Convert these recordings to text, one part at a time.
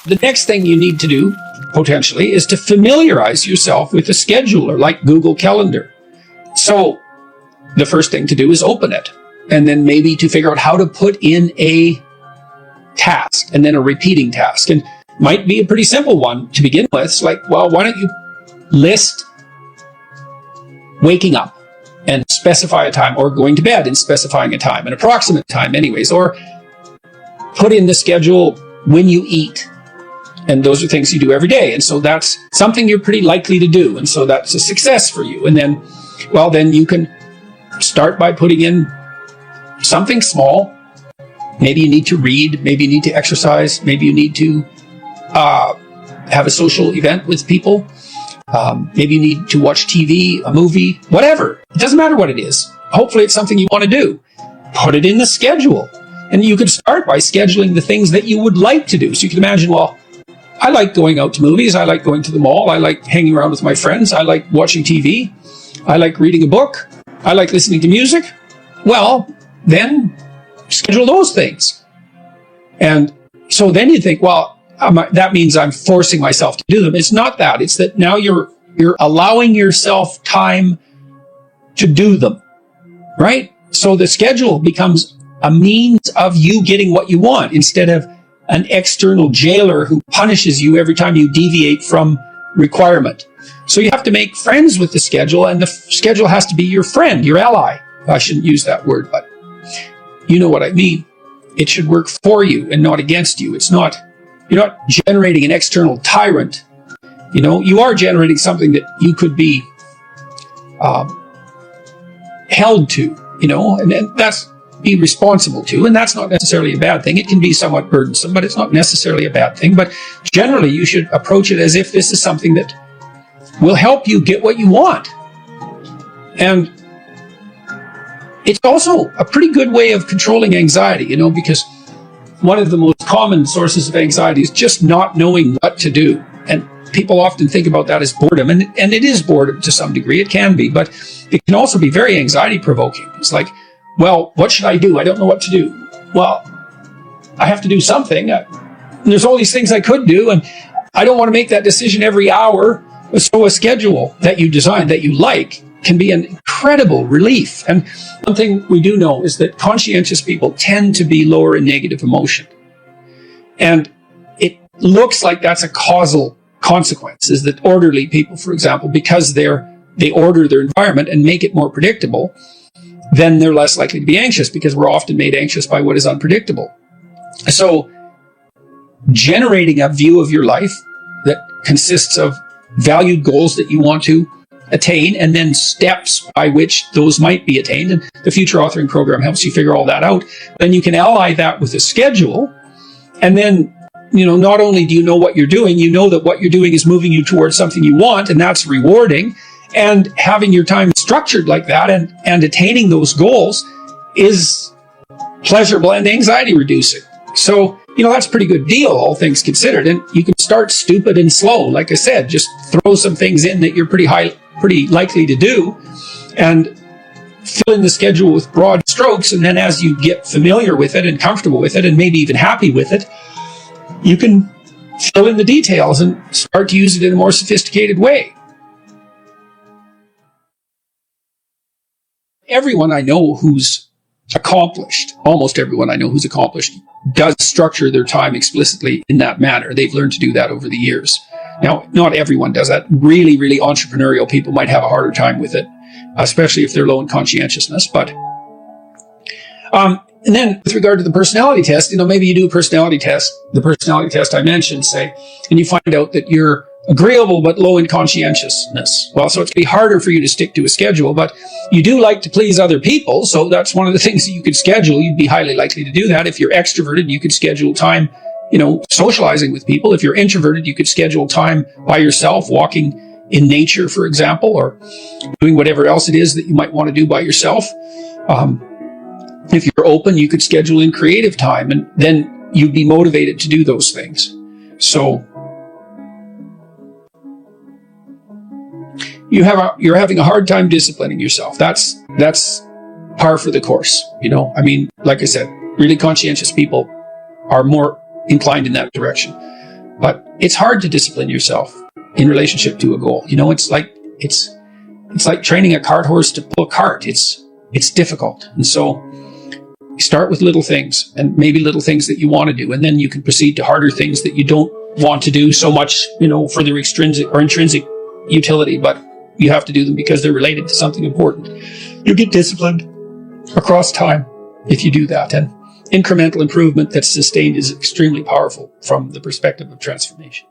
The next thing you need to do, potentially, is to familiarize yourself with a scheduler like Google Calendar. So the first thing to do is open it, and then maybe to figure out how to put in a task and then a repeating task. And might be a pretty simple one to begin with. It's like, well, why don't you list waking up and specify a time, or going to bed and specifying a time, an approximate time anyways, or put in the schedule when you eat. And those are things you do every day. And so that's something you're pretty likely to do. And so that's a success for you. And then, well, then you can start by putting in something small. Maybe you need to read, maybe you need to exercise, maybe you need to have a social event with people. Maybe you need to watch TV, a movie, whatever. It doesn't matter what it is. Hopefully it's something you want to do. Put it in the schedule. And you could start by scheduling the things that you would like to do. So you can imagine, well, I like going out to movies. I like going to the mall. I like hanging around with my friends. I like watching TV. I like reading a book. I like listening to music. Well, then schedule those things. And so then you think, well, that means I'm forcing myself to do them. It's not that. It's that now you're allowing yourself time to do them, right? So the schedule becomes a means of you getting what you want instead of an external jailer who punishes you every time you deviate from requirement. So you have to make friends with the schedule, and the schedule has to be your friend, your ally. I shouldn't use that word, but you know what I mean. It should work for you and not against you. You're not generating an external tyrant. You know, you are generating something that you could be held to, you know, and that's be responsible to, and that's not necessarily a bad thing. It can be somewhat burdensome, but it's not necessarily a bad thing. But generally, you should approach it as if this is something that will help you get what you want. And it's also a pretty good way of controlling anxiety, you know, because one of the most common sources of anxiety is just not knowing what to do. And people often think about that as boredom, and it is boredom to some degree. It can be, but it can also be very anxiety provoking. It's like, well, what should I do? I don't know what to do. Well, I have to do something. There's all these things I could do, and I don't want to make that decision every hour. So a schedule that you design that you like can be an incredible relief. And one thing we do know is that conscientious people tend to be lower in negative emotion. And it looks like that's a causal consequence, is that orderly people, for example, because they order their environment and make it more predictable, then they're less likely to be anxious, because we're often made anxious by what is unpredictable. So generating a view of your life that consists of valued goals that you want to attain, and then steps by which those might be attained, and the Future Authoring Program helps you figure all that out. Then you can ally that with a schedule, and then, you know, not only do you know what you're doing, you know that what you're doing is moving you towards something you want, and that's rewarding. And having your time structured like that and attaining those goals is pleasurable and anxiety reducing. So, you know, that's a pretty good deal, all things considered. And you can start stupid and slow. Like I said, just throw some things in that you're pretty likely to do, and fill in the schedule with broad strokes. And then as you get familiar with it and comfortable with it, and maybe even happy with it, you can fill in the details and start to use it in a more sophisticated way. Everyone I know who's accomplished, almost everyone I know who's accomplished, does structure their time explicitly in that manner. They've learned to do that over the years. Now, not everyone does that. Really, really entrepreneurial people might have a harder time with it, especially if they're low in conscientiousness. But, and then with regard to the personality test, you know, maybe you do a personality test, the personality test I mentioned, say, and you find out that you're agreeable but low in conscientiousness. Well, so it's going to be harder for you to stick to a schedule, but you do like to please other people, so that's one of the things that you could schedule. You'd be highly likely to do that. If you're extroverted, you could schedule time, you know, socializing with people. If you're introverted, you could schedule time by yourself, walking in nature, for example, or doing whatever else it is that you might want to do by yourself. If you're open, you could schedule in creative time, and then you'd be motivated to do those things. So you're having a hard time disciplining yourself. That's par for the course. You know, I mean, like I said, really conscientious people are more inclined in that direction. But it's hard to discipline yourself in relationship to a goal. You know, it's like training a cart horse to pull a cart. It's difficult. And so you start with little things, and maybe little things that you want to do, and then you can proceed to harder things that you don't want to do so much, you know, for their extrinsic or intrinsic utility, but you have to do them because they're related to something important. You get disciplined across time if you do that, and incremental improvement that's sustained is extremely powerful from the perspective of transformation.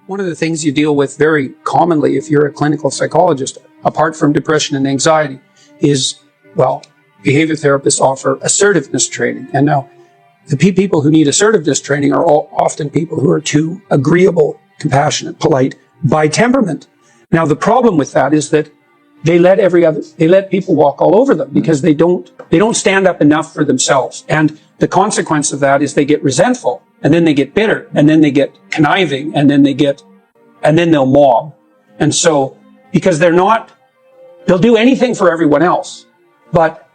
One of the things you deal with very commonly if you're a clinical psychologist, apart from depression and anxiety, is, well, behavior therapists offer assertiveness training. And now, the people who need assertiveness training are often people who are too agreeable, compassionate, polite by temperament. Now, the problem with that is that they let people walk all over them because they don't stand up enough for themselves. And the consequence of that is they get resentful, and then they get bitter, and then they get conniving, and then they'll mob. And so, because they'll do anything for everyone else, but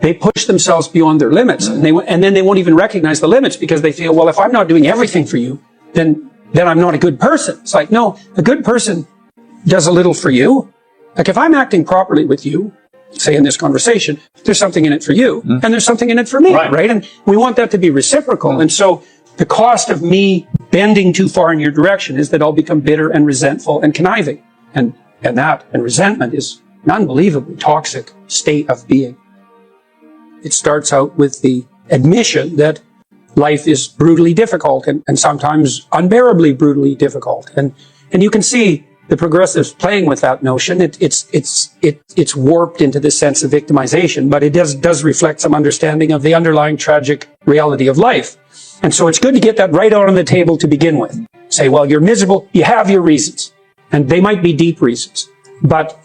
they push themselves beyond their limits, and then they won't even recognize the limits because they feel, well, if I'm not doing everything for you, then I'm not a good person. It's like, no, a good person does a little for you. Like if I'm acting properly with you, say in this conversation, there's something in it for you, and there's something in it for me, right? And we want that to be reciprocal. And so the cost of me bending too far in your direction is that I'll become bitter and resentful and conniving. And resentment is an unbelievably toxic state of being. It starts out with the admission that life is brutally difficult and sometimes unbearably brutally difficult. And you can see the progressives playing with that notion. It's warped into this sense of victimization, but it does reflect some understanding of the underlying tragic reality of life. And so it's good to get that right out on the table to begin with. Say, well, you're miserable. You have your reasons, and they might be deep reasons. But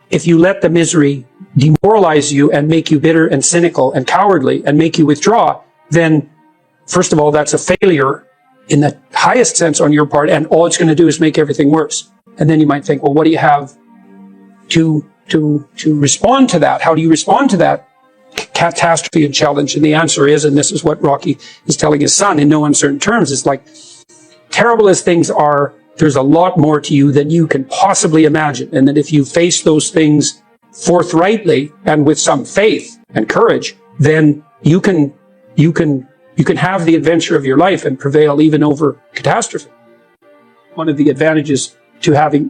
if you let the misery demoralize you and make you bitter and cynical and cowardly and make you withdraw, then first of all, that's a failure in the highest sense on your part, and all it's going to do is make everything worse. And then you might think, well, what do you have to respond to that? How do you respond to that catastrophe and challenge? And the answer is, and this is what Rocky is telling his son in no uncertain terms, is like, terrible as things are, there's a lot more to you than you can possibly imagine. And that if you face those things forthrightly and with some faith and courage, then you can have the adventure of your life and prevail even over catastrophe. One of the advantages to having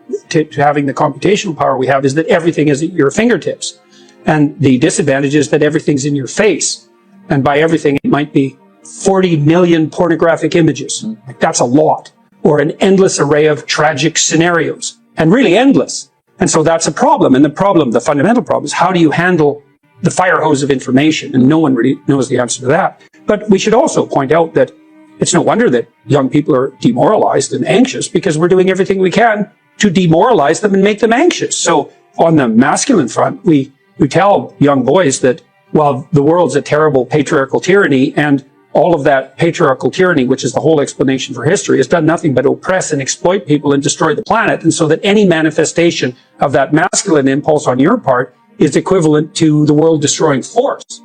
the computational power we have is that everything is at your fingertips. And the disadvantage is that everything's in your face. And by everything, it might be 40 million pornographic images. Like, that's a lot. Or an endless array of tragic scenarios. And really endless. And so that's a problem. And the fundamental problem is, how do you handle the fire hose of information? And no one really knows the answer to that. But we should also point out that it's no wonder that young people are demoralized and anxious, because we're doing everything we can to demoralize them and make them anxious. So on the masculine front, we tell young boys that, well, the world's a terrible patriarchal tyranny, and all of that patriarchal tyranny, which is the whole explanation for history, has done nothing but oppress and exploit people and destroy the planet. And so that any manifestation of that masculine impulse on your part is equivalent to the world-destroying force.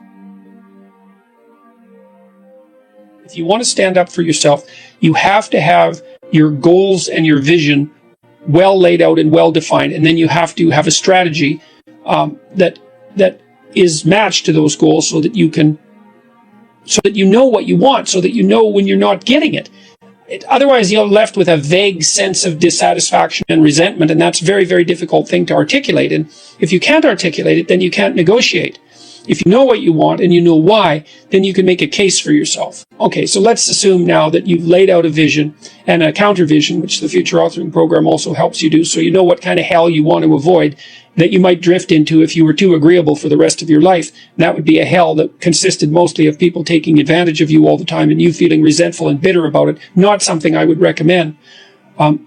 If you want to stand up for yourself, you have to have your goals and your vision well laid out and well defined, and then you have to have a strategy that is matched to those goals, so that you know what you want, so that you know when you're not getting it. Otherwise, you're left with a vague sense of dissatisfaction and resentment, and that's a very, very difficult thing to articulate. And if you can't articulate it, then you can't negotiate. If you know what you want and you know why, then you can make a case for yourself. Okay, so let's assume now that you've laid out a vision and a counter vision, which the Future Authoring Program also helps you do, so you know what kind of hell you want to avoid that you might drift into if you were too agreeable for the rest of your life. And that would be a hell that consisted mostly of people taking advantage of you all the time and you feeling resentful and bitter about it. Not something I would recommend.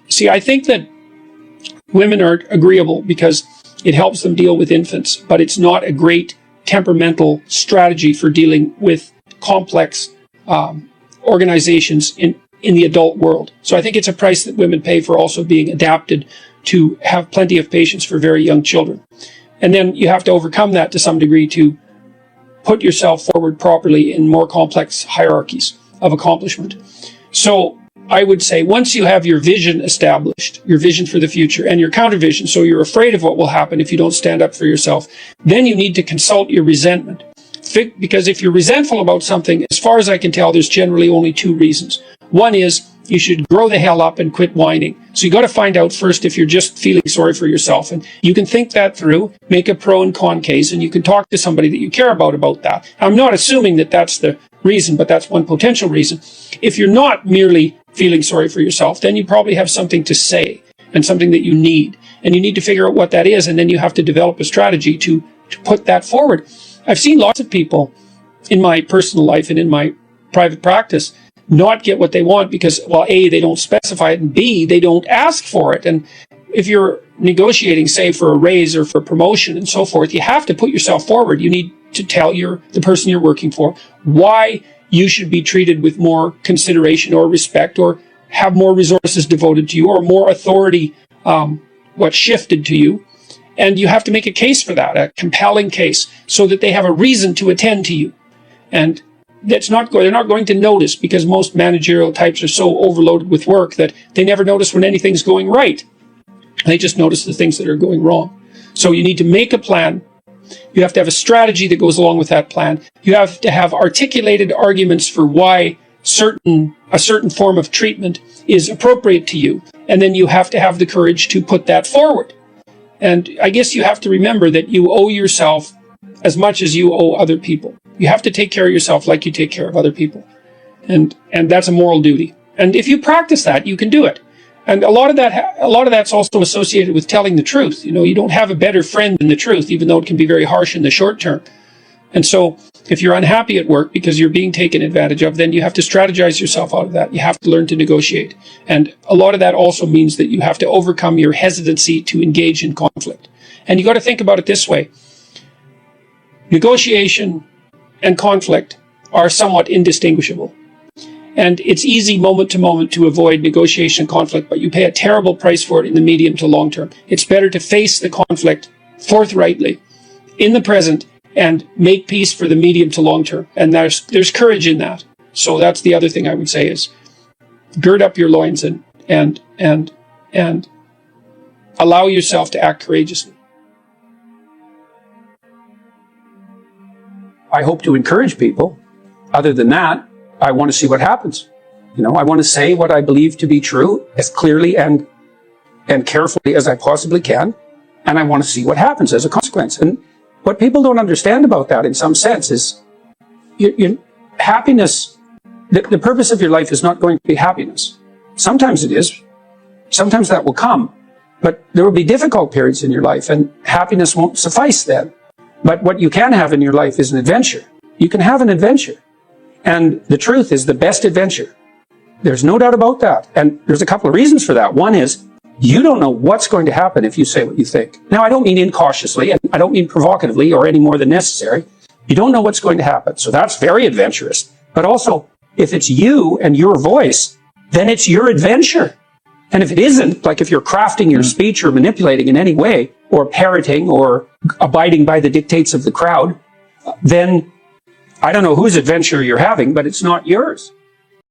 See, I think that women are agreeable because it helps them deal with infants, but it's not a great temperamental strategy for dealing with complex organizations in the adult world. So I think it's a price that women pay for also being adapted to have plenty of patience for very young children. And then you have to overcome that to some degree to put yourself forward properly in more complex hierarchies. of accomplishment. So I would say once you have your vision established, your vision for the future and your counter vision, so you're afraid of what will happen if you don't stand up for yourself, then you need to consult your resentment. Because if you're resentful about something, as far as I can tell, there's generally only two reasons. One is you should grow the hell up and quit whining. So you got to find out first if you're just feeling sorry for yourself. And you can think that through, make a pro and con case, and you can talk to somebody that you care about that. I'm not assuming that that's the reason, but that's one potential reason. If you're not merely feeling sorry for yourself, then you probably have something to say and something that you need. And you need to figure out what that is, and then you have to develop a strategy to put that forward. I've seen lots of people in my personal life and in my private practice not get what they want because, well, A, they don't specify it, and B, they don't ask for it. And if you're negotiating, say, for a raise or for promotion and so forth, you have to put yourself forward. You need to tell the person you're working for why you should be treated with more consideration or respect, or have more resources devoted to you, or more authority shifted to you. And you have to make a case for that, a compelling case, so that they have a reason to attend to you. And they're not going to notice, because most managerial types are so overloaded with work that they never notice when anything's going right. They just notice the things that are going wrong. So you need to make a plan. You have to have a strategy that goes along with that plan. You have to have articulated arguments for why a certain form of treatment is appropriate to you. And then you have to have the courage to put that forward. And I guess you have to remember that you owe yourself as much as you owe other people. You have to take care of yourself like you take care of other people. And that's a moral duty. And if you practice that, you can do it. And a lot of that's also associated with telling the truth. You know, you don't have a better friend than the truth, even though it can be very harsh in the short term. And so if you're unhappy at work because you're being taken advantage of, then you have to strategize yourself out of that. You have to learn to negotiate. And a lot of that also means that you have to overcome your hesitancy to engage in conflict. And you got to think about it this way. Negotiation and conflict are somewhat indistinguishable. And it's easy moment to moment to avoid negotiation and conflict, but you pay a terrible price for it in the medium to long term. It's better to face the conflict forthrightly in the present and make peace for the medium to long term. And there's courage in that. So that's the other thing I would say is gird up your loins and allow yourself to act courageously. I hope to encourage people. Other than that, I want to see what happens. You know, I want to say what I believe to be true as clearly and carefully as I possibly can. And I want to see what happens as a consequence. And what people don't understand about that in some sense is your happiness, the purpose of your life is not going to be happiness. Sometimes it is. Sometimes that will come. But there will be difficult periods in your life, and happiness won't suffice then. But what you can have in your life is an adventure. You can have an adventure. And the truth is the best adventure. There's no doubt about that. And there's a couple of reasons for that. One is, you don't know what's going to happen if you say what you think. Now, I don't mean incautiously, and I don't mean provocatively or any more than necessary. You don't know what's going to happen. So that's very adventurous. But also, if it's you and your voice, then it's your adventure. And if it isn't, like if you're crafting your speech or manipulating in any way, or parroting or abiding by the dictates of the crowd, then I don't know whose adventure you're having, but it's not yours.